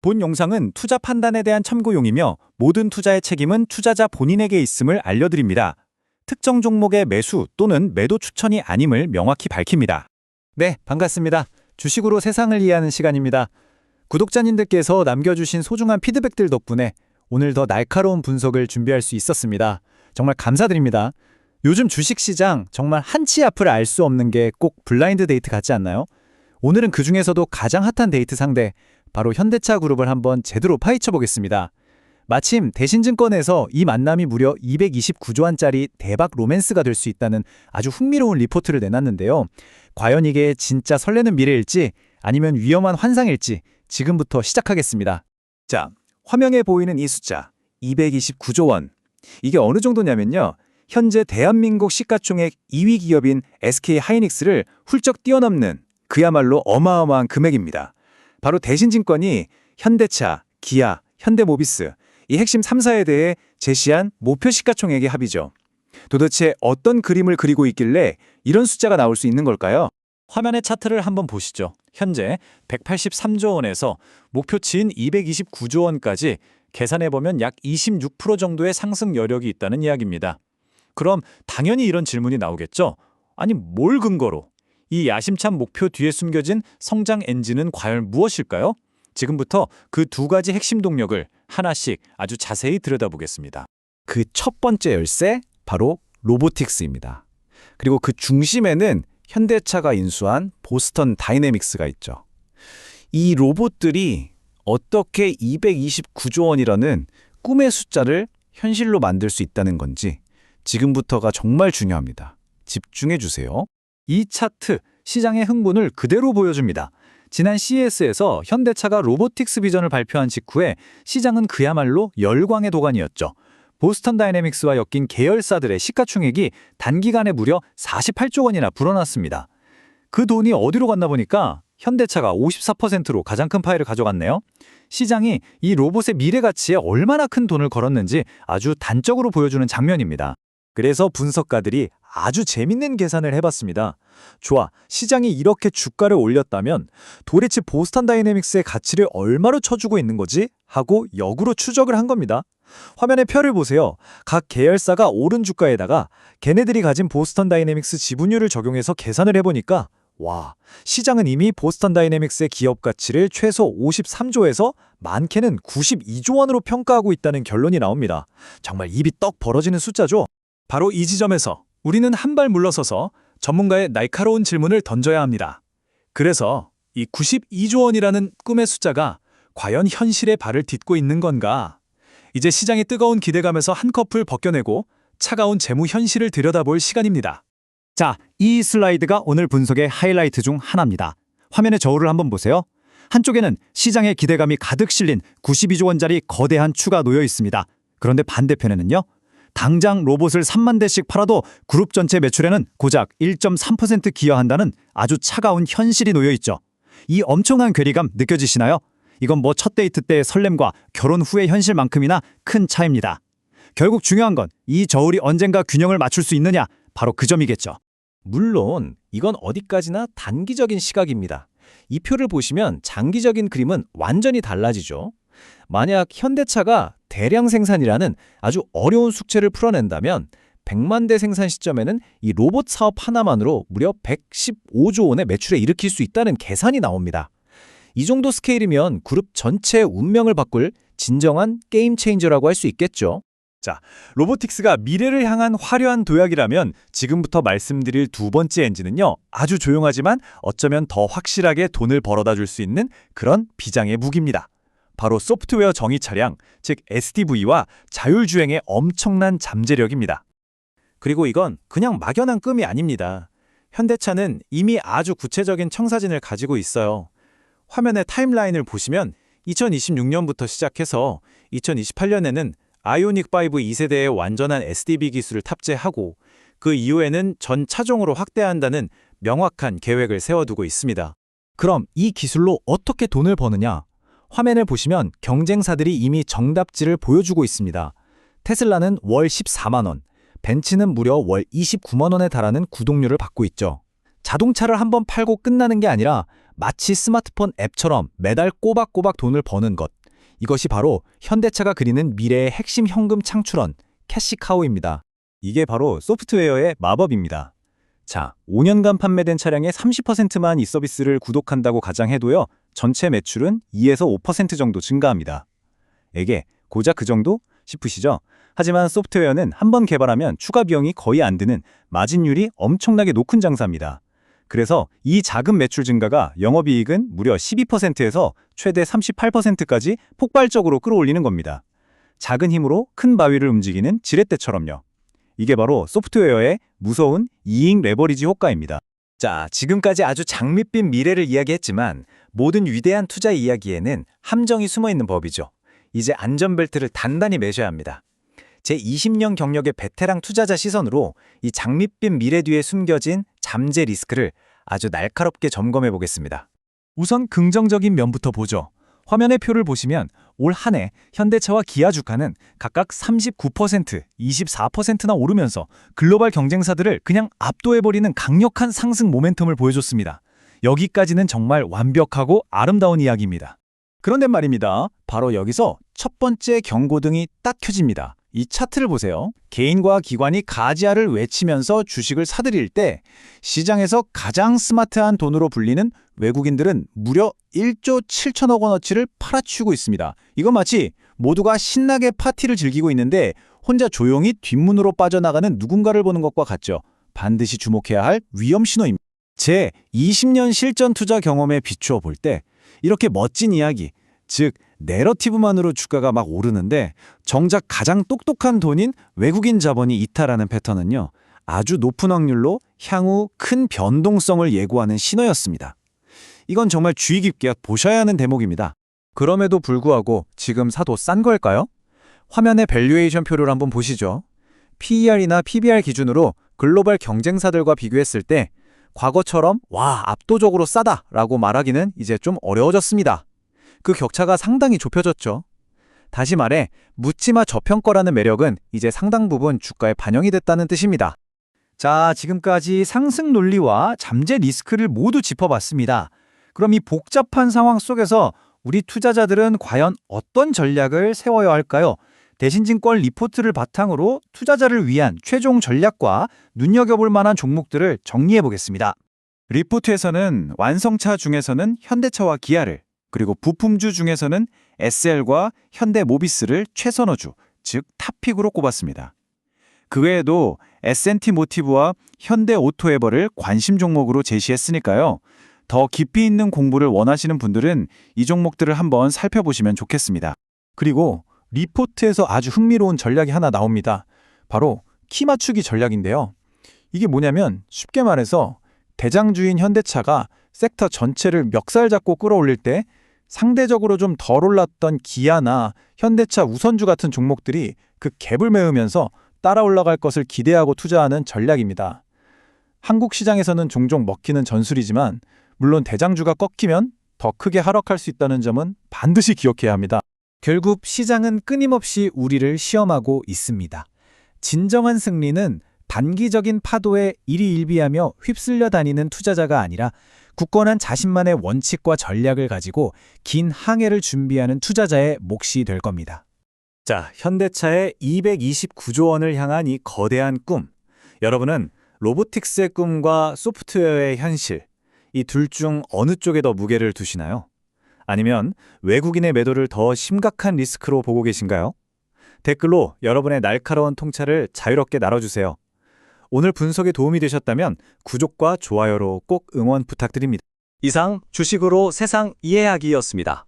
본 영상은 투자 판단에 대한 참고용이며 모든 투자의 책임은 투자자 본인에게 있음을 알려드립니다. 특정 종목의 매수 또는 매도 추천이 아님을 명확히 밝힙니다. 네, 반갑습니다. 주식으로 세상을 이해하는 시간입니다. 구독자님들께서 남겨주신 소중한 피드백들 덕분에 오늘 더 날카로운 분석을 준비할 수 있었습니다. 정말 감사드립니다. 요즘 주식시장 정말 한치 앞을 알 수 없는 게 꼭 블라인드 데이트 같지 않나요? 오늘은 그 중에서도 가장 핫한 데이트 상대, 바로 현대차 그룹을 한번 제대로 파헤쳐 보겠습니다. 마침 대신증권에서 이 만남이 무려 229조 원짜리 대박 로맨스가 될 수 있다는 아주 흥미로운 리포트를 내놨는데요. 과연 이게 진짜 설레는 미래일지 아니면 위험한 환상일지 지금부터 시작하겠습니다. 자, 화면에 보이는 이 숫자 229조 원. 이게 어느 정도냐면요. 현재 대한민국 시가총액 2위 기업인 SK하이닉스를 훌쩍 뛰어넘는 그야말로 어마어마한 금액입니다. 바로 대신증권이 현대차, 기아, 현대모비스 이 핵심 3사에 대해 제시한 목표 시가총액의 합이죠. 도대체 어떤 그림을 그리고 있길래 이런 숫자가 나올 수 있는 걸까요? 화면의 차트를 한번 보시죠. 현재 183조 원에서 목표치인 229조 원까지 계산해보면 약 26% 정도의 상승 여력이 있다는 이야기입니다. 그럼 당연히 이런 질문이 나오겠죠. 아니, 뭘 근거로? 이 야심찬 목표 뒤에 숨겨진 성장 엔진은 과연 무엇일까요? 지금부터 그 두 가지 핵심 동력을 하나씩 아주 자세히 들여다보겠습니다. 그 첫 번째 열쇠, 바로 로보틱스입니다. 그리고 그 중심에는 현대차가 인수한 보스턴 다이내믹스가 있죠. 이 로봇들이 어떻게 229조 원이라는 꿈의 숫자를 현실로 만들 수 있다는 건지 지금부터가 정말 중요합니다. 집중해 주세요. 이 차트, 시장의 흥분을 그대로 보여줍니다. 지난 CES에서 현대차가 로보틱스 비전을 발표한 직후에 시장은 그야말로 열광의 도가니였죠. 보스턴 다이내믹스와 엮인 계열사들의 시가총액이 단기간에 무려 48조 원이나 불어났습니다. 그 돈이 어디로 갔나 보니까 현대차가 54%로 가장 큰 파일을 가져갔네요. 시장이 이 로봇의 미래 가치에 얼마나 큰 돈을 걸었는지 아주 단적으로 보여주는 장면입니다. 그래서 분석가들이 아주 재밌는 계산을 해봤습니다. 좋아, 시장이 이렇게 주가를 올렸다면 도대체 보스턴 다이내믹스의 가치를 얼마로 쳐주고 있는 거지? 하고 역으로 추적을 한 겁니다. 화면의 표를 보세요. 각 계열사가 오른 주가에다가 걔네들이 가진 보스턴 다이내믹스 지분율을 적용해서 계산을 해보니까 와, 시장은 이미 보스턴 다이내믹스의 기업 가치를 최소 53조에서 많게는 92조 원으로 평가하고 있다는 결론이 나옵니다. 정말 입이 떡 벌어지는 숫자죠? 바로 이 지점에서 우리는 한 발 물러서서 전문가의 날카로운 질문을 던져야 합니다. 그래서 이 92조 원이라는 꿈의 숫자가 과연 현실에 발을 딛고 있는 건가? 이제 시장의 뜨거운 기대감에서 한꺼풀 벗겨내고 차가운 재무 현실을 들여다볼 시간입니다. 자, 이 슬라이드가 오늘 분석의 하이라이트 중 하나입니다. 화면의 저울을 한번 보세요. 한쪽에는 시장의 기대감이 가득 실린 92조 원짜리 거대한 추가 놓여 있습니다. 그런데 반대편에는요. 당장 로봇을 3만 대씩 팔아도 그룹 전체 매출에는 고작 1.3% 기여한다는 아주 차가운 현실이 놓여 있죠. 이 엄청난 괴리감 느껴지시나요? 이건 뭐 첫 데이트 때의 설렘과 결혼 후의 현실만큼이나 큰 차이입니다. 결국 중요한 건 이 저울이 언젠가 균형을 맞출 수 있느냐, 바로 그 점이겠죠. 물론 이건 어디까지나 단기적인 시각입니다. 이 표를 보시면 장기적인 그림은 완전히 달라지죠. 만약 현대차가 대량 생산이라는 아주 어려운 숙제를 풀어낸다면 100만 대 생산 시점에는 이 로봇 사업 하나만으로 무려 115조 원의 매출에 일으킬 수 있다는 계산이 나옵니다. 이 정도 스케일이면 그룹 전체의 운명을 바꿀 진정한 게임 체인저라고 할 수 있겠죠. 자, 로보틱스가 미래를 향한 화려한 도약이라면 지금부터 말씀드릴 두 번째 엔진은요. 아주 조용하지만 어쩌면 더 확실하게 돈을 벌어다 줄 수 있는 그런 비장의 무기입니다. 바로 소프트웨어 정의 차량, 즉 SDV와 자율주행의 엄청난 잠재력입니다. 그리고 이건 그냥 막연한 꿈이 아닙니다. 현대차는 이미 아주 구체적인 청사진을 가지고 있어요. 화면의 타임라인을 보시면 2026년부터 시작해서 2028년에는 아이오닉 5 2세대의 완전한 SDV 기술을 탑재하고 그 이후에는 전 차종으로 확대한다는 명확한 계획을 세워두고 있습니다. 그럼 이 기술로 어떻게 돈을 버느냐? 화면을 보시면 경쟁사들이 이미 정답지를 보여주고 있습니다. 테슬라는 월 14만 원, 벤츠는 무려 월 29만 원에 달하는 구독료를 받고 있죠. 자동차를 한번 팔고 끝나는 게 아니라 마치 스마트폰 앱처럼 매달 꼬박꼬박 돈을 버는 것. 이것이 바로 현대차가 그리는 미래의 핵심 현금 창출원, 캐시카우입니다. 이게 바로 소프트웨어의 마법입니다. 자, 5년간 판매된 차량의 30%만 이 서비스를 구독한다고 가정해도요, 전체 매출은 2에서 5% 정도 증가합니다. 에게 고작 그 정도? 싶으시죠? 하지만 소프트웨어는 한번 개발하면 추가 비용이 거의 안 드는 마진율이 엄청나게 높은 장사입니다. 그래서 이 작은 매출 증가가 영업이익은 무려 12%에서 최대 38%까지 폭발적으로 끌어올리는 겁니다. 작은 힘으로 큰 바위를 움직이는 지렛대처럼요. 이게 바로 소프트웨어의 무서운 이익 레버리지 효과입니다. 자, 지금까지 아주 장밋빛 미래를 이야기했지만 모든 위대한 투자 이야기에는 함정이 숨어있는 법이죠. 이제 안전벨트를 단단히 매셔야 합니다. 제 20년 경력의 베테랑 투자자 시선으로 이 장밋빛 미래 뒤에 숨겨진 잠재 리스크를 아주 날카롭게 점검해 보겠습니다. 우선 긍정적인 면부터 보죠. 화면의 표를 보시면 올 한 해 현대차와 기아 주가는 각각 39%, 24%나 오르면서 글로벌 경쟁사들을 그냥 압도해버리는 강력한 상승 모멘텀을 보여줬습니다. 여기까지는 정말 완벽하고 아름다운 이야기입니다. 그런데 말입니다. 바로 여기서 첫 번째 경고등이 딱 켜집니다. 이 차트를 보세요. 개인과 기관이 가지아를 외치면서 주식을 사들일 때 시장에서 가장 스마트한 돈으로 불리는 외국인들은 무려 1조 7천억 원어치를 팔아치우고 있습니다. 이건 마치 모두가 신나게 파티를 즐기고 있는데 혼자 조용히 뒷문으로 빠져나가는 누군가를 보는 것과 같죠. 반드시 주목해야 할 위험 신호입니다. 제 20년 실전 투자 경험에 비추어 볼 때 이렇게 멋진 이야기, 즉 내러티브만으로 주가가 막 오르는데 정작 가장 똑똑한 돈인 외국인 자본이 이탈하는 패턴은요, 아주 높은 확률로 향후 큰 변동성을 예고하는 신호였습니다. 이건 정말 주의 깊게 보셔야 하는 대목입니다. 그럼에도 불구하고 지금 사도 싼 걸까요? 화면의 밸류에이션 표를 한번 보시죠. PER이나 PBR 기준으로 글로벌 경쟁사들과 비교했을 때 과거처럼 와, 압도적으로 싸다라고 말하기는 이제 좀 어려워졌습니다. 그 격차가 상당히 좁혀졌죠. 다시 말해 묻지마 저평가라는 매력은 이제 상당 부분 주가에 반영이 됐다는 뜻입니다. 자, 지금까지 상승 논리와 잠재 리스크를 모두 짚어봤습니다. 그럼 이 복잡한 상황 속에서 우리 투자자들은 과연 어떤 전략을 세워야 할까요? 대신증권 리포트를 바탕으로 투자자를 위한 최종 전략과 눈여겨볼 만한 종목들을 정리해 보겠습니다. 리포트에서는 완성차 중에서는 현대차와 기아를, 그리고 부품주 중에서는 SL과 현대모비스를 최선호주, 즉 탑픽으로 꼽았습니다. 그 외에도 S&T 모티브와 현대오토에버를 관심 종목으로 제시했으니까요. 더 깊이 있는 공부를 원하시는 분들은 이 종목들을 한번 살펴보시면 좋겠습니다. 그리고 리포트에서 아주 흥미로운 전략이 하나 나옵니다. 바로 키 맞추기 전략인데요. 이게 뭐냐면 쉽게 말해서 대장주인 현대차가 섹터 전체를 멱살 잡고 끌어올릴 때 상대적으로 좀 덜 올랐던 기아나 현대차 우선주 같은 종목들이 그 갭을 메우면서 따라 올라갈 것을 기대하고 투자하는 전략입니다. 한국 시장에서는 종종 먹히는 전술이지만 물론 대장주가 꺾이면 더 크게 하락할 수 있다는 점은 반드시 기억해야 합니다. 결국 시장은 끊임없이 우리를 시험하고 있습니다. 진정한 승리는 단기적인 파도에 일희일비하며 휩쓸려 다니는 투자자가 아니라 굳건한 자신만의 원칙과 전략을 가지고 긴 항해를 준비하는 투자자의 몫이 될 겁니다. 자, 현대차의 229조 원을 향한 이 거대한 꿈. 여러분은 로보틱스의 꿈과 소프트웨어의 현실, 이 둘 중 어느 쪽에 더 무게를 두시나요? 아니면 외국인의 매도를 더 심각한 리스크로 보고 계신가요? 댓글로 여러분의 날카로운 통찰을 자유롭게 나눠주세요. 오늘 분석에 도움이 되셨다면 구독과 좋아요로 꼭 응원 부탁드립니다. 이상 주식으로 세상 이해하기였습니다.